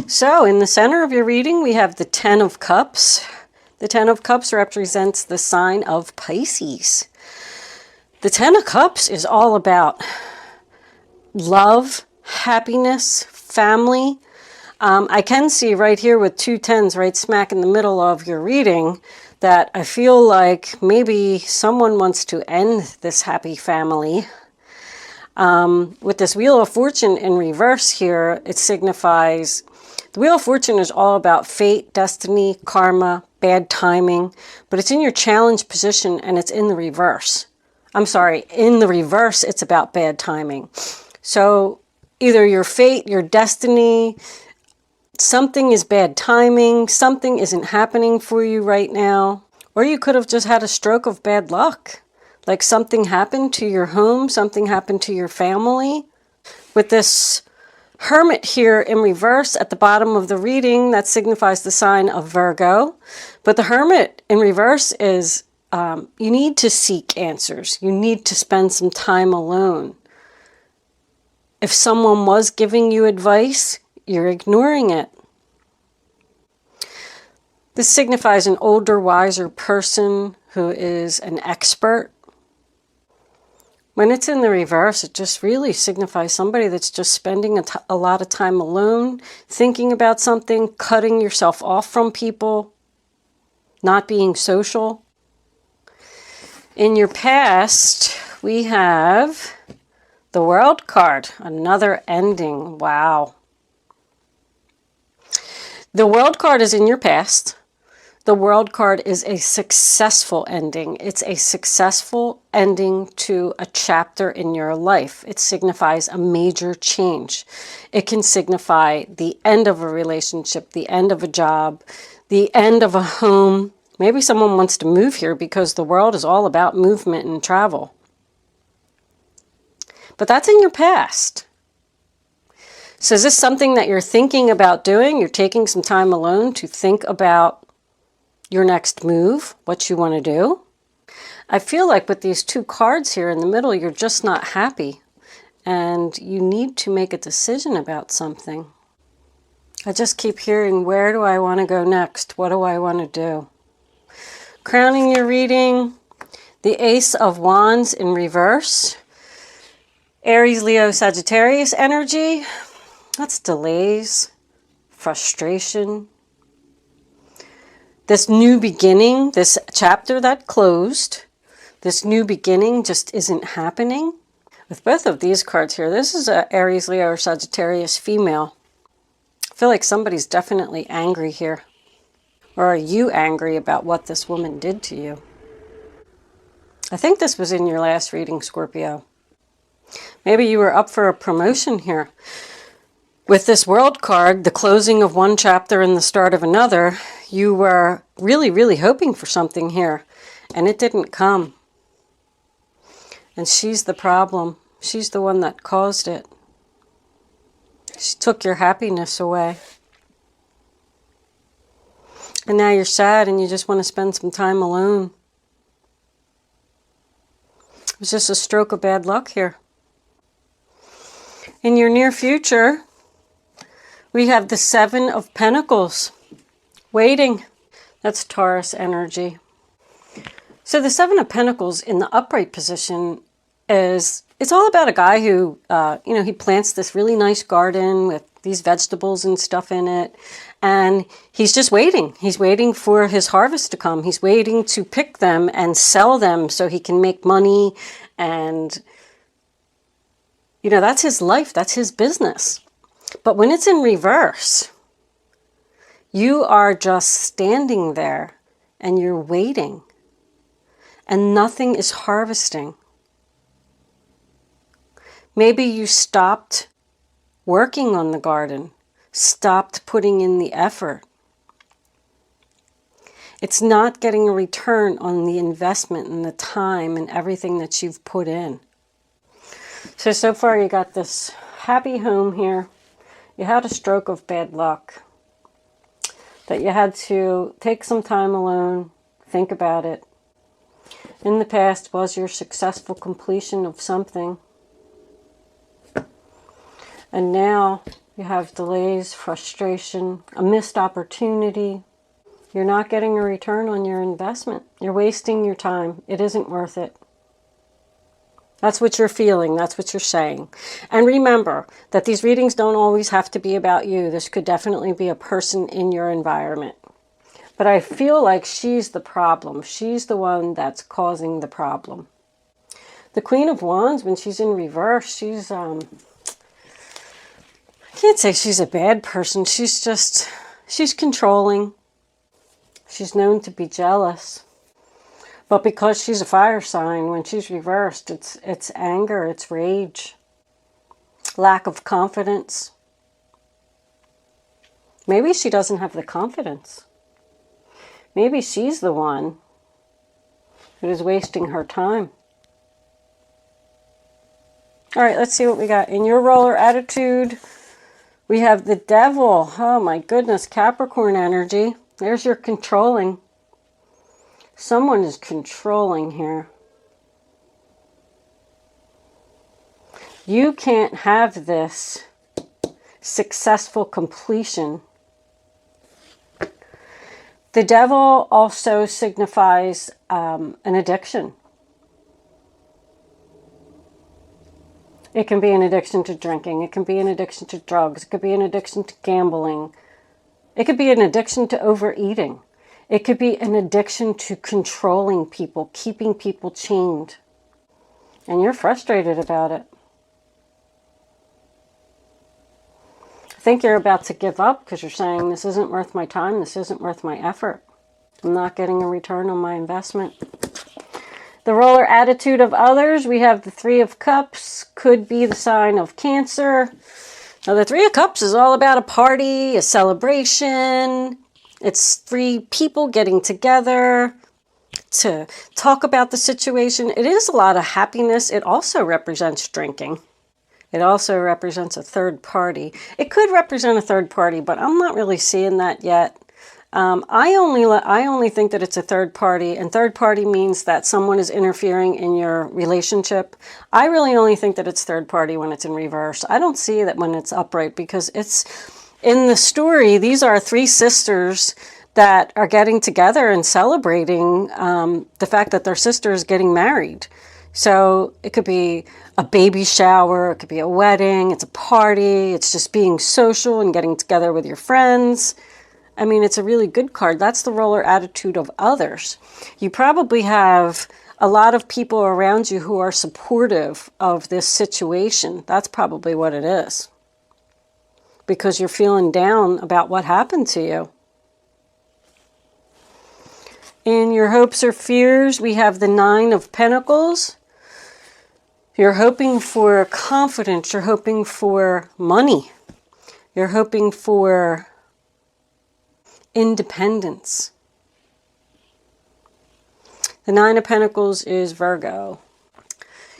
So in the center of your reading, we have the Ten of Cups. The Ten of Cups represents the sign of Pisces. The Ten of Cups is all about love, happiness, family. I can see right here with two tens right smack in the middle of your reading that I feel like maybe someone wants to end this happy family. With this Wheel of Fortune in reverse here, it signifies the Wheel of Fortune is all about fate, destiny, karma, bad timing, but it's in your challenge position and it's in the reverse. I'm sorry, in the reverse, it's about bad timing. So either your fate, your destiny, something is bad timing, something isn't happening for you right now, or you could have just had a stroke of bad luck. Like something happened to your home, something happened to your family. With this Hermit here in reverse at the bottom of the reading, that signifies the sign of Virgo. But the Hermit in reverse is you need to seek answers. You need to spend some time alone. If someone was giving you advice, you're ignoring it. This signifies an older, wiser person who is an expert. When it's in the reverse, it just really signifies somebody that's just spending a lot of time alone, thinking about something, cutting yourself off from people, not being social. In your past, we have the World card, another ending. Wow. The World card is in your past. The World card is a successful ending. It's a successful ending to a chapter in your life. It signifies a major change. It can signify the end of a relationship, the end of a job, the end of a home. Maybe someone wants to move here because the world is all about movement and travel. But that's in your past. So is this something that you're thinking about doing? You're taking some time alone to think about your next move, what you want to do. I feel like with these two cards here in the middle, you're just not happy and you need to make a decision about something. I just keep hearing, where do I want to go next? What do I want to do? Crowning your reading, the Ace of Wands in reverse. Aries, Leo, Sagittarius energy. That's delays, frustration. This new beginning, this chapter that closed, this new beginning just isn't happening. With both of these cards here, this is a Aries, Leo, or Sagittarius female. I feel like somebody's definitely angry here. Or are you angry about what this woman did to you? I think this was in your last reading, Scorpio. Maybe you were up for a promotion here. With this World card, the closing of one chapter and the start of another, you were really, really hoping for something here, and it didn't come. And she's the problem. She's the one that caused it. She took your happiness away. And now you're sad and you just want to spend some time alone. It was just a stroke of bad luck here. In your near future, we have the Seven of Pentacles, waiting. That's Taurus energy. So the Seven of Pentacles in the upright position is, it's all about a guy who, he plants this really nice garden with these vegetables and stuff in it. And he's just waiting. He's waiting for his harvest to come. He's waiting to pick them and sell them so he can make money. And, that's his life. That's his business. But when it's in reverse, you are just standing there and you're waiting and nothing is harvesting. Maybe you stopped working on the garden, stopped putting in the effort. It's not getting a return on the investment and the time and everything that you've put in. So far you got this happy home here. You had a stroke of bad luck, that you had to take some time alone, think about it. In the past was your successful completion of something. And now You have delays, frustration, a missed opportunity. You're not getting a return on your investment. You're wasting your time. It isn't worth it. That's what you're feeling. That's what you're saying. And remember that these readings don't always have to be about you. This could definitely be a person in your environment. But I feel like she's the problem. She's the one that's causing the problem. The Queen of Wands, when she's in reverse, she's, I can't say she's a bad person. She's controlling. She's known to be jealous. But because she's a fire sign, when she's reversed, it's anger, it's rage, lack of confidence. Maybe she doesn't have the confidence. Maybe she's the one who is wasting her time. All right, let's see what we got. In your roller attitude, we have the Devil. Oh my goodness, Capricorn energy. There's your controlling. Someone is controlling here. You can't have this successful completion. The Devil also signifies an addiction. It can be an addiction to drinking. It can be an addiction to drugs. It could be an addiction to gambling. It could be an addiction to overeating. It could be an addiction to controlling people, keeping people chained. And you're frustrated about it. I think you're about to give up because you're saying, this isn't worth my time. This isn't worth my effort. I'm not getting a return on my investment. The roller attitude of others, we have the Three of Cups. Could be the sign of Cancer. Now, the Three of Cups is all about a party, a celebration. It's three people getting together to talk about the situation. It is a lot of happiness. It also represents drinking. It also represents a third party. It could represent a third party, but I'm not really seeing that yet. I only think that it's a third party, and third party means that someone is interfering in your relationship. I really only think that it's third party when it's in reverse. I don't see that when it's upright, because it's in the story, these are three sisters that are getting together and celebrating the fact that their sister is getting married. So it could be a baby shower, it could be a wedding, it's a party, it's just being social and getting together with your friends. I mean, it's a really good card. That's the roller attitude of others. You probably have a lot of people around you who are supportive of this situation. That's probably what it is. Because you're feeling down about what happened to you. In your hopes or fears, we have the Nine of Pentacles. You're hoping for confidence. You're hoping for money. You're hoping for independence. The Nine of Pentacles is Virgo.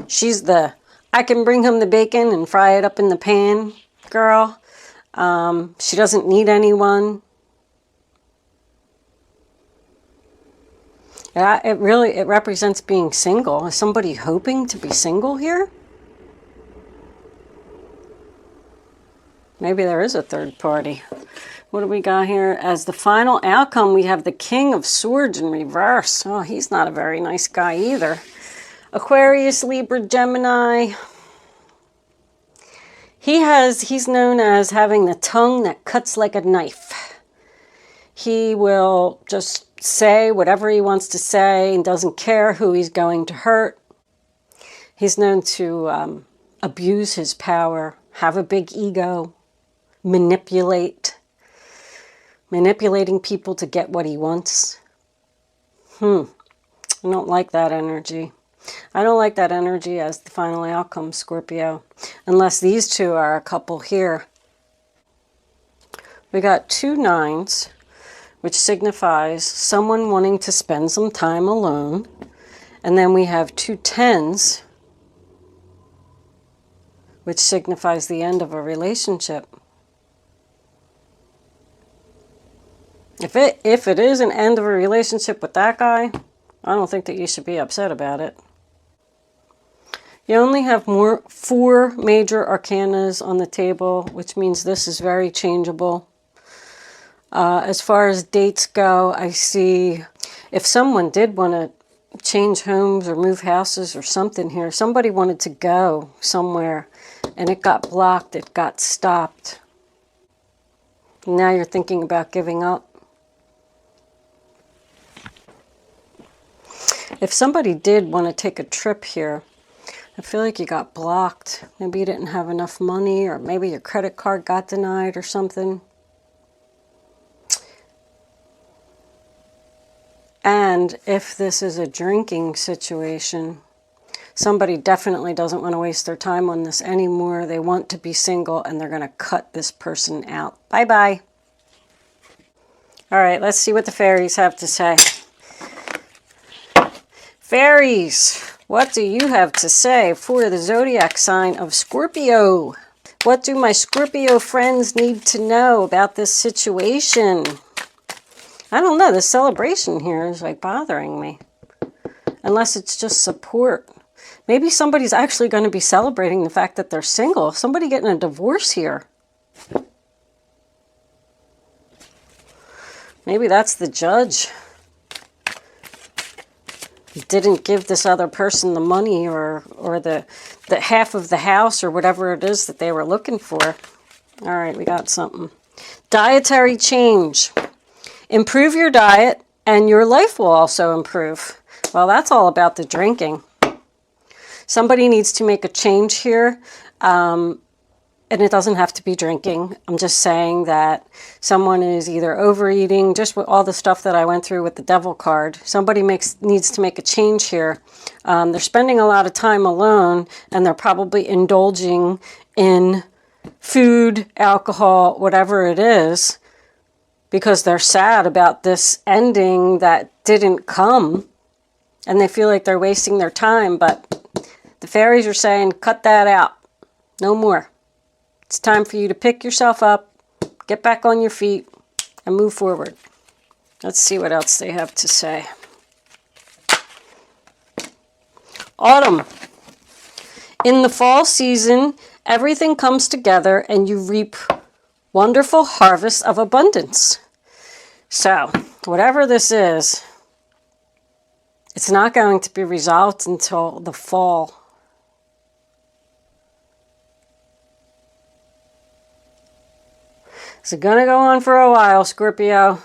She's the, I can bring home the bacon and fry it up in the pan girl. She doesn't need anyone. Yeah, it represents being single. Is somebody hoping to be single here? Maybe there is a third party. What do we got here? As the final outcome, we have the King of Swords in reverse. Oh, he's not a very nice guy either. Aquarius, Libra, Gemini. He's known as having the tongue that cuts like a knife. He will just say whatever he wants to say and doesn't care who he's going to hurt. He's known to abuse his power, have a big ego, manipulating people to get what he wants. I don't like that energy. I don't like that energy as the final outcome, Scorpio. Unless these two are a couple here. We got 2 nines, which signifies someone wanting to spend some time alone. And then we have 2 tens, which signifies the end of a relationship. If it is an end of a relationship with that guy, I don't think that you should be upset about it. You only have 4 major arcanas on the table, which means this is very changeable. As far as dates go, I see if someone did want to change homes or move houses or something here, somebody wanted to go somewhere and it got blocked, it got stopped. Now you're thinking about giving up. If somebody did want to take a trip here, I feel like you got blocked. Maybe you didn't have enough money, or maybe your credit card got denied or something. And if this is a drinking situation, somebody definitely doesn't want to waste their time on this anymore. They want to be single and they're going to cut this person out. Bye-bye. All right, let's see what the fairies have to say. Fairies, what do you have to say for the zodiac sign of Scorpio? What do my Scorpio friends need to know about this situation? I don't know, the celebration here is like bothering me. Unless it's just support. Maybe somebody's actually going to be celebrating the fact that they're single. Somebody getting a divorce here. Maybe that's the judge. Didn't give this other person the money or the half of the house or whatever it is that they were looking for. All right, we got something. Dietary change. Improve your diet and your life will also improve. Well, that's all about the drinking. Somebody needs to make a change here. And it doesn't have to be drinking. I'm just saying that someone is either overeating, just with all the stuff that I went through with the devil card. Somebody needs to make a change here. They're spending a lot of time alone, and they're probably indulging in food, alcohol, whatever it is, because they're sad about this ending that didn't come, and they feel like they're wasting their time. But the fairies are saying, cut that out. No more. It's time for you to pick yourself up, get back on your feet, and move forward. Let's see what else they have to say. Autumn. In the fall season, everything comes together and you reap wonderful harvests of abundance. So, whatever this is, it's not going to be resolved until the fall. It's going to go on for a while, Scorpio.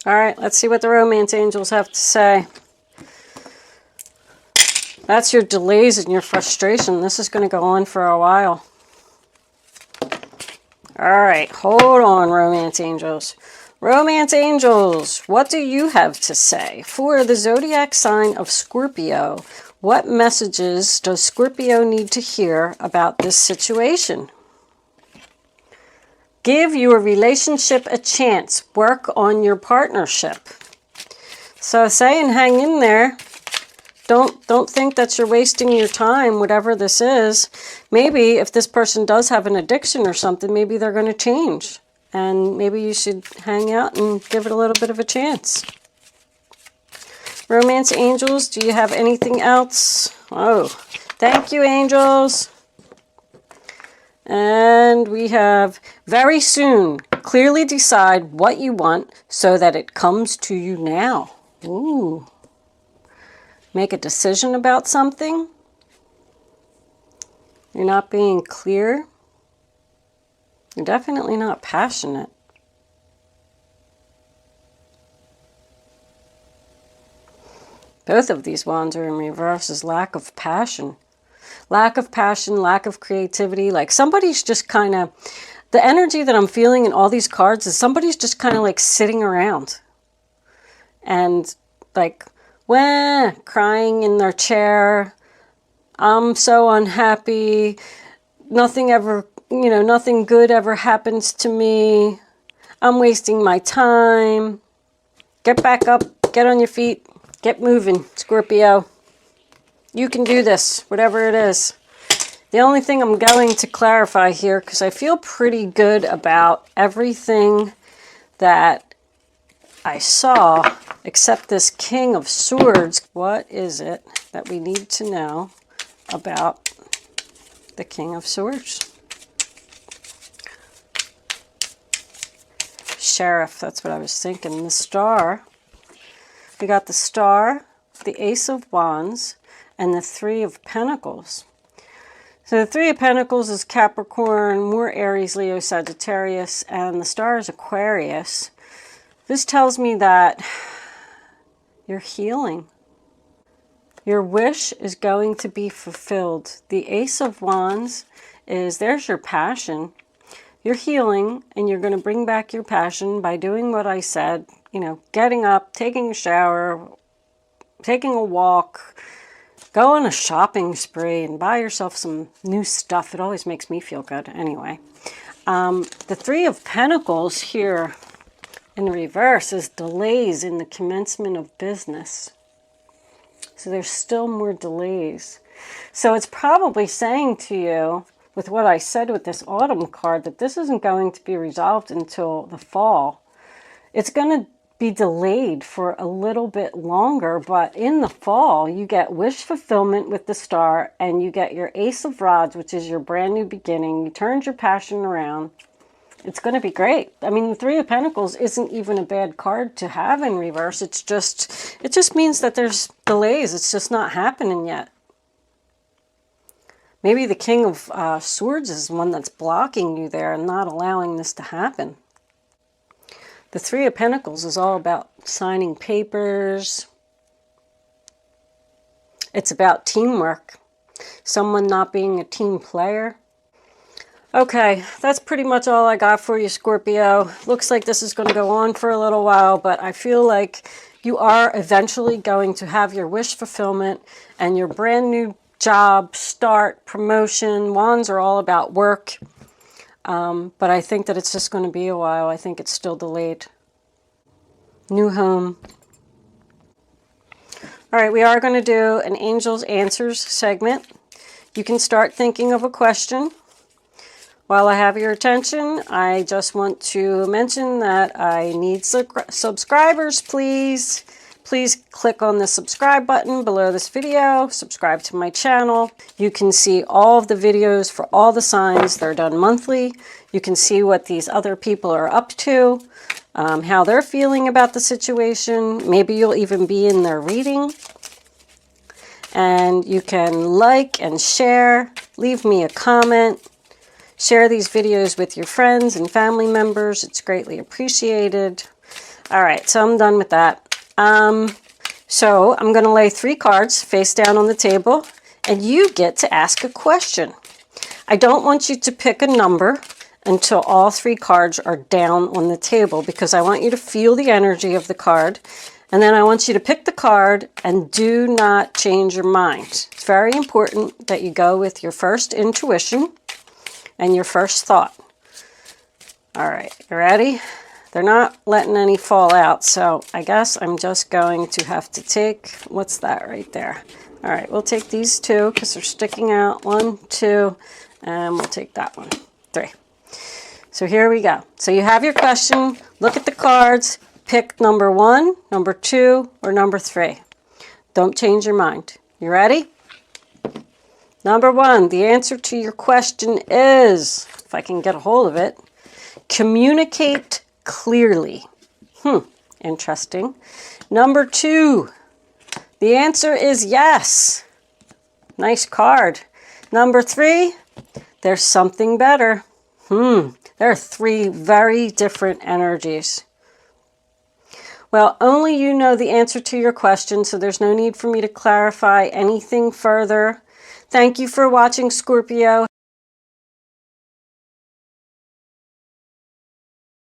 All right, let's see what the romance angels have to say. That's your delays and your frustration. This is going to go on for a while. All right, hold on, romance angels. Romance angels, what do you have to say for the zodiac sign of Scorpio? What messages does Scorpio need to hear about this situation? Give your relationship a chance. Work on your partnership. So saying hang in there. Don't think that you're wasting your time, whatever this is. Maybe if this person does have an addiction or something, maybe they're going to change. And maybe you should hang out and give it a little bit of a chance. Romance angels, do you have anything else? Oh, thank you, angels. And we have very soon. Clearly decide what you want so that it comes to you now. Ooh. Make a decision about something. You're not being clear. You're definitely not passionate. Both of these wands are in reverse is lack of passion. Lack of passion, lack of creativity. Like somebody's just kind of, the energy that I'm feeling in all these cards is somebody's just kind of like sitting around. And like, crying in their chair. I'm so unhappy. Nothing ever, nothing good ever happens to me. I'm wasting my time. Get back up, get on your feet, get moving, Scorpio. You can do this, whatever it is. The only thing I'm going to clarify here, because I feel pretty good about everything that I saw, except this King of Swords. What is it that we need to know about the King of Swords. Sheriff, that's what I was thinking. The Star. We got the Star, the Ace of Wands, and the Three of Pentacles. So the Three of Pentacles is Capricorn, more Aries, Leo, Sagittarius, and the Star is Aquarius. This tells me that you're healing. Your wish is going to be fulfilled. The Ace of Wands is, there's your passion. You're healing, and you're going to bring back your passion by doing what I said. You know, getting up, taking a shower, taking a walk, go on a shopping spree and buy yourself some new stuff. It always makes me feel good. Anyway, the Three of Pentacles here in reverse is delays in the commencement of business. So there's still more delays. So it's probably saying to you, with what I said with this autumn card, that this isn't going to be resolved until the fall. It's going to be delayed for a little bit longer, but in the fall, you get wish fulfillment with the Star, and you get your Ace of Rods, which is your brand new beginning. You turned your passion around. It's going to be great. I mean, the Three of Pentacles isn't even a bad card to have in reverse. It just means that there's delays. It's just not happening yet. Maybe the King of Swords is one that's blocking you there and not allowing this to happen. The Three of Pentacles is all about signing papers. It's about teamwork. Someone not being a team player. Okay, that's pretty much all I got for you, Scorpio. Looks like this is going to go on for a little while, but I feel like you are eventually going to have your wish fulfillment and your brand new job, start, promotion. Wands are all about work, but I think that it's just going to be a while. I think it's still delayed. New home. All right, we are going to do an Angel's Answers segment. You can start thinking of a question. While I have your attention, I just want to mention that I need subscribers, please. Please click on the subscribe button below this video. Subscribe to my channel. You can see all of the videos for all the signs. They're done monthly. You can see what these other people are up to, how they're feeling about the situation. Maybe you'll even be in their reading. And you can like and share, leave me a comment. Share these videos with your friends and family members. It's greatly appreciated. All right, so I'm done with that. So I'm going to lay 3 cards face down on the table, and you get to ask a question. I don't want you to pick a number until all 3 cards are down on the table, because I want you to feel the energy of the card, and then I want you to pick the card and do not change your mind. It's very important that you go with your first intuition and your first thought. All right, you ready? They're not letting any fall out, so I guess I'm just going to have to take, what's that right there? All right, we'll take these 2 because they're sticking out. 1, 2, and we'll take that one. 3. So here we go. So you have your question, look at the cards, pick number 1, number 2, or number 3. Don't change your mind. You ready? Number 1, the answer to your question is, if I can get a hold of it, communicate clearly. Interesting. Number 2, the answer is yes. Nice card. Number 3, there's something better. There are 3 very different energies. Well, only you know the answer to your question, so there's no need for me to clarify anything further. Thank you for watching, Scorpio.